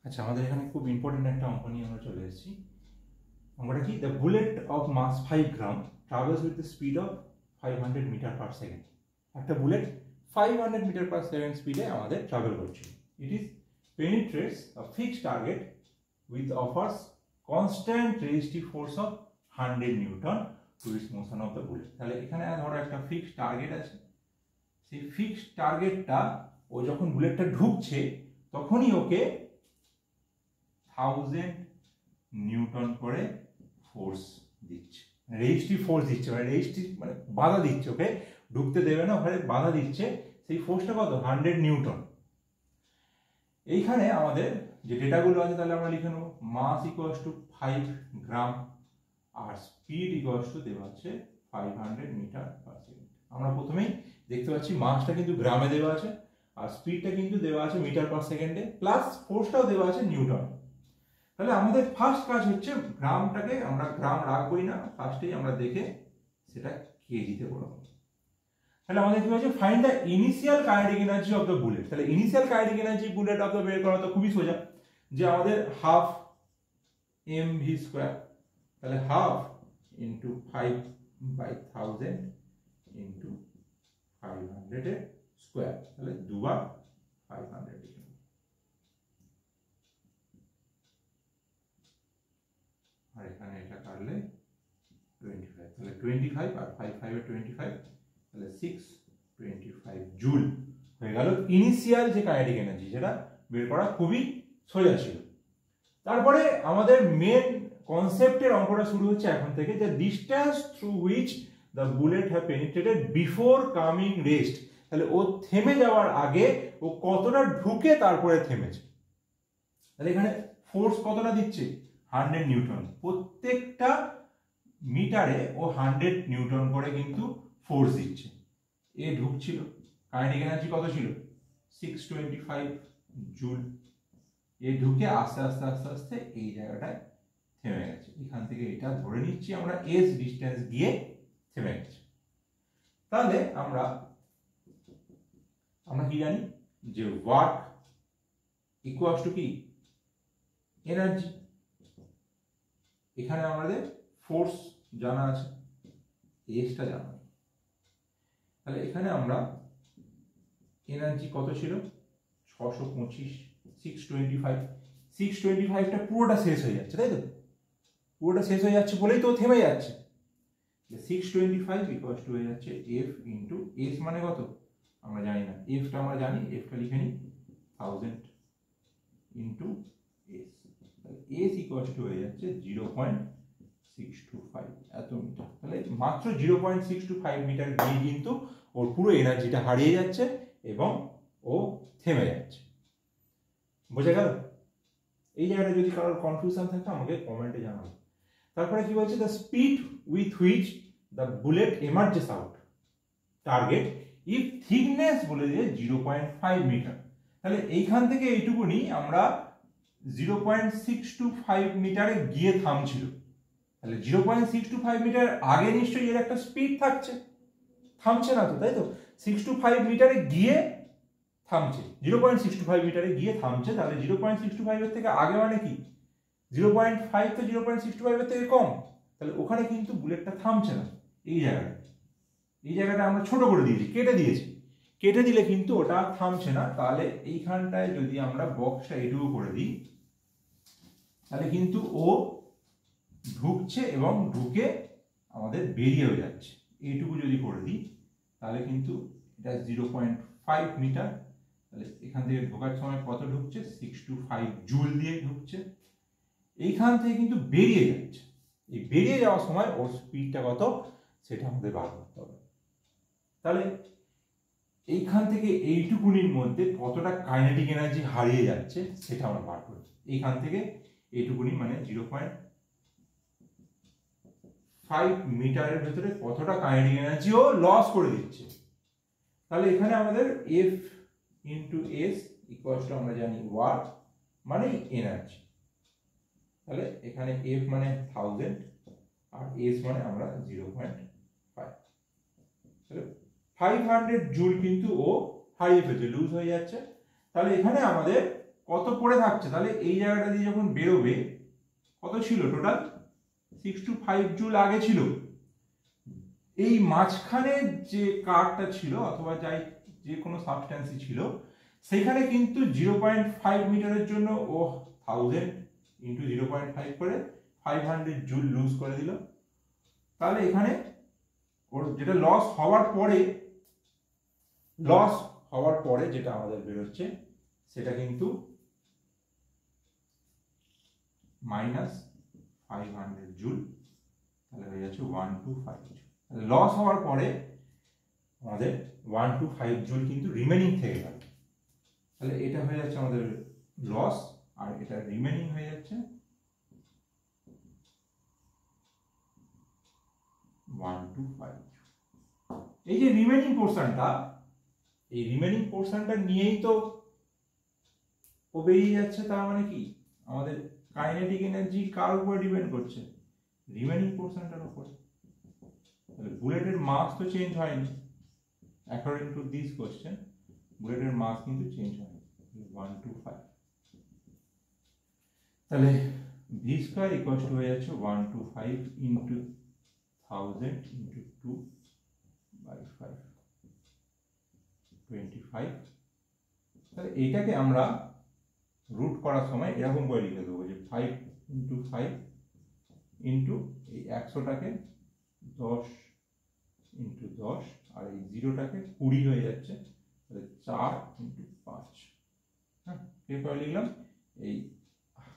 আচ্ছা, আমাদের এখানে খুব ইম্পর্টেন্ট একটা অঙ্ক নিয়ে আমরা চলে এসেছি। অঙ্কটা কি? The bullet of mass 5 gram travels with the speed of 500 metre per second. একটা বুলেট 500 মিটার পার সেকেন্ড স্পিডে আমাদের ট্রাভেল করছে। It is penetrates a fixed target with offers constant resistive force of 100 newton to its motion of the bullet. তাহলে এখানে ধরো একটা fixed target আছে, সেই ফিক্সড টার্গেটটা ও যখন বুলেটটা ঢুকছে তখনই ওকে 1000 নিউটন করে ফোর্স দিচ্ছে, রেজিস্টিভ ফোর্স দিচ্ছে, মানে রেজিস্টিভ মানে বাধা দিচ্ছে, ওকে ঢুকতে দেবে না, ওখানে বাধা দিচ্ছে। সেই ফোর্সটা কত? 100 নিউটন। এইখানে আমাদের যে ডেটাগুলো আছে তাহলে আমরা লিখে নেব মাস ইকুয়ালস টু 5 গ্রাম আর স্পিড ইকুয়ালস টু দেওয়া আছে 500 মিটার পার সেকেন্ড। আমরা প্রথমেই দেখতে পাচ্ছি মাসটা কিন্তু গ্রামে দেওয়া আছে আর স্পিডটা কিন্তু দেওয়া আছে মিটার পার সেকেন্ডে, প্লাস ফোর্সটাও দেওয়া আছে নিউটন। তাহলে আমাদের ফার্স্ট কাজ হচ্ছে গ্রামটাকে আমরা গ্রাম রাখবোই না, ফার্স্টেই আমরা দেখে সেটা কেজিতে বলবো। তাহলে আমাদের কি হচ্ছে? Find the initial kinetic energy of the bullet. তাহলে initial kinetic energy bullet of the বের করা তো খুবই সোজা, যে আমাদের হাফ mv স্কয়ার, তাহলে হাফ ইনটু 5/1000 ইনটু 500 এর স্কয়ার, তাহলে দুবার 500 লিখে নেব। আর এখানে এটা কাটলে 25, তাহলে 25 আর 5 5 এর 25, তাহলে 625 জুল হয়ে গেল ইনিশিয়াল যে কাইনেটিক এনার্জি, যেটা বের করা খুবই সোজা ছিল। তারপরে আমাদের মেন কনসেপ্টের অঙ্কটা শুরু হচ্ছে এখন থেকে, যে distance through which the bullet have penetrated before coming rest. তাহলে ও থেমে যাওয়ার আগে ও কতটা ঢুকে তারপরে থেমেছে। তাহলে এখানে ফোর্স কতটা দিচ্ছে? 100 নিউটন। প্রত্যেকটা মিটারে ও 100 নিউটন করে কিন্তু ফোর্স দিচ্ছে। এ ঢুকছিল, কাইনেটিক এনার্জি কত ছিল? 625 জুল। এ ঢুকে আস্তে আস্তে আস্তে আস্তে এই জায়গাটায় থেমে গেছে। এখান থেকে এটা ধরে নিচ্ছি আমরা এস ডিস্টেন্স গিয়ে থেমে গেছে। তাহলে আমরা কি জানি যে ওয়ার্ক ইকুয়ালস টু কি? এনার্জি। এখানে আমাদের ফোর্স জানা আছে, এসটা জানা নেই। তাহলে এখানে আমরা এনার্জি কত ছিল? 625, 625। 625টা পুরোটা শেষ হয়ে যাচ্ছে, তাই তো? পুরোটা শেষ হয়ে যাচ্ছে বলেই তো থেমে যাচ্ছে। 625 ইকুয়ালস টু হয়ে যাচ্ছে এফ ইন্টু এস, মানে কত আমরা জানি না, এফটা আমরা জানি, এফটা লিখে নিই 1000 into S. S equals to হয়ে যাচ্ছে 0.625 এত মিটার। তাহলে মাত্র 0.625 মিটার গিয়ে কিন্তু ওর পুরো এনার্জিটা হারিয়ে যাচ্ছে এবং ও থেমে যাচ্ছে। বোঝা গেল? এই জায়গাটা যদি কারোর কনফিউশন থাকে আমাকে কমেন্টে জানাবে। তারপরে কি বলছে? The speed with which the bullet emerges out target if thickness বলে দিয়ে 0.5 মিটার। তাহলে এইখান থেকে এইটুকুনি আমরা 0.625 মিটারে গিয়ে থামছিল। তাহলে 0.625 মিটার আগে নিশ্চয়ই এর একটা স্পিড থাকছে, থামছে না তো, তাই তো? 625 মিটারে গিয়ে থামছে, 0.625 মিটারে গিয়ে থামছে। তাহলে 0.625 এর থেকে আগে মানে কি? 0.5 তো 0.625 এর থেকে কম। তাহলে ওখানে কিন্তু বুলেটটা থামছে না। এই জায়গাটা আমরা ছোট করে দিয়েছি, কেটে দিয়েছি। কেটে দিলে কিন্তু ওটা থামছে না। তাহলে এইখানটায় যদি আমরা বক্সটা এটুকু করে দিই, তাহলে কিন্তু ও ঢুকছে এবং ঢুকে আমাদের বেরিয়েও যাচ্ছে। এইটুকু যদি করে দিই তাহলে কিন্তু এটা 0.5 মিটার। তাহলে এখান থেকে ঢোকার সময় কত ঢুকছে? 625 জুল দিয়ে ঢুকছে। এইখান থেকে কিন্তু বেরিয়ে যাচ্ছে। এই বেরিয়ে যাওয়ার সময় ওর স্পিডটা কত সেটা আমাদের বার করতে হবে। তাহলে এইখান থেকে এইটুকুনির মধ্যে কতটা কাইনেটিক এনার্জি হারিয়ে যাচ্ছে সেটা আমরা বার করব। এইখান থেকে এইটুকুনি মানে 0.5 মিটারের ভেতরে কতটা কাইনেটিক এনার্জি ও লস করে দিচ্ছে। তাহলে এখানে আমাদের F into S equals to আমরা জানি ওয়াট মানে এনার্জি। তাহলে এখানে এফ মানে 1000 আর এস মানে আমরা 0.5। তাহলে 500 জুল কিন্তু ও হারিয়ে ফেলছে, লুজ হয়ে যাচ্ছে। তাহলে এখানে আমাদের কত পড়ে থাকছে, তাহলে এই জায়গাটা দিয়ে যখন বেরোবে কত ছিল টোটাল 625 জুল আগে ছিল। এই মাঝখানে যে কার্ভটা ছিল অথবা যাই যে কোনো সাবস্ট্যান্সই ছিল সেখানে কিন্তু 0.5 মিটারের জন্য ও 1000 ইন্টু 0.5 করে 500 জুল লুজ করে দিল। তাহলে এখানে ওর যেটা লস হওয়ার পরে যেটা আমাদের বেরোচ্ছে সেটা কিন্তু -500 জুল, তাহলে হয়ে যাচ্ছে 125 জুল। লস হওয়ার পরে আমাদের 125 জুল কিন্তু রিমেনিং থেকে গেল। তাহলে এটা হয়ে যাচ্ছে আমাদের লস, আর এটা রিমেনিং হয়ে যাচ্ছে 125 জুল। এই যে রিমেনিং পোর্শনটা, এই রিমেনিং পোর্শনটা নিয়েই তো ও বেরিয়ে যাচ্ছে। তার মানে কি আমাদের কাইনেটিক এনার্জি কার উপর ডিপেন্ড করছে, রিমেনিং পোর্শনটার উপরে। তাহলে বুলেটের মাস তো চেঞ্জ হয়নি, অ্যাকর্ডিং টু দিস কোশ্চেন বুলেটের মাস কিন্তু চেঞ্জ হয়নি, 125। তাহলে ভি স্কয়ার ইকুয়ালস টু হয়ে যাচ্ছে 125 ইন্টু 1000 ইন্টু 2/5 25। তাহলে এইটাকে আমরা রুট করার সময় এরকম করে লিখে দেবো যে 5 ইন্টু 5 ইন্টু এই 100টাকে 10 ইন্টু 10 আর এই 0টাকে 20 হয়ে যাচ্ছে, তাহলে 4 ইন্টু 5। হ্যাঁ, এরপরে লিখলাম এই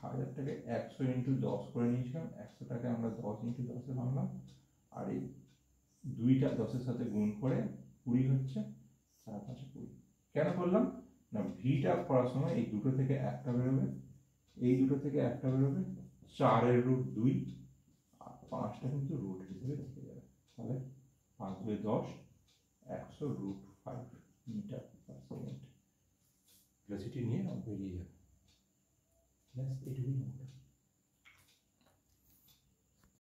1000টাকে 100 ইন্টু 10 করে নিয়েছিলাম, 100টাকে আমরা 10 ইন্টু 10 এ ভাঙলাম, আর এই 2টা 10-এর সাথে গুণ করে 20 হচ্ছে, 4 5 20। কেন করলাম না, ভিটা করার সময় এই দুটো থেকে একটা বেরোবে, এই দুটো থেকে একটা বেরোবে, 4-এর রুট 2 আর 5টা কিন্তু রুট হিসেবে রেখে যাবে। তাহলে 5 2 10, 100 √5 মিটার পার সেকেন্ড ভেলোসিটি নিয়ে বেরিয়ে যাবে।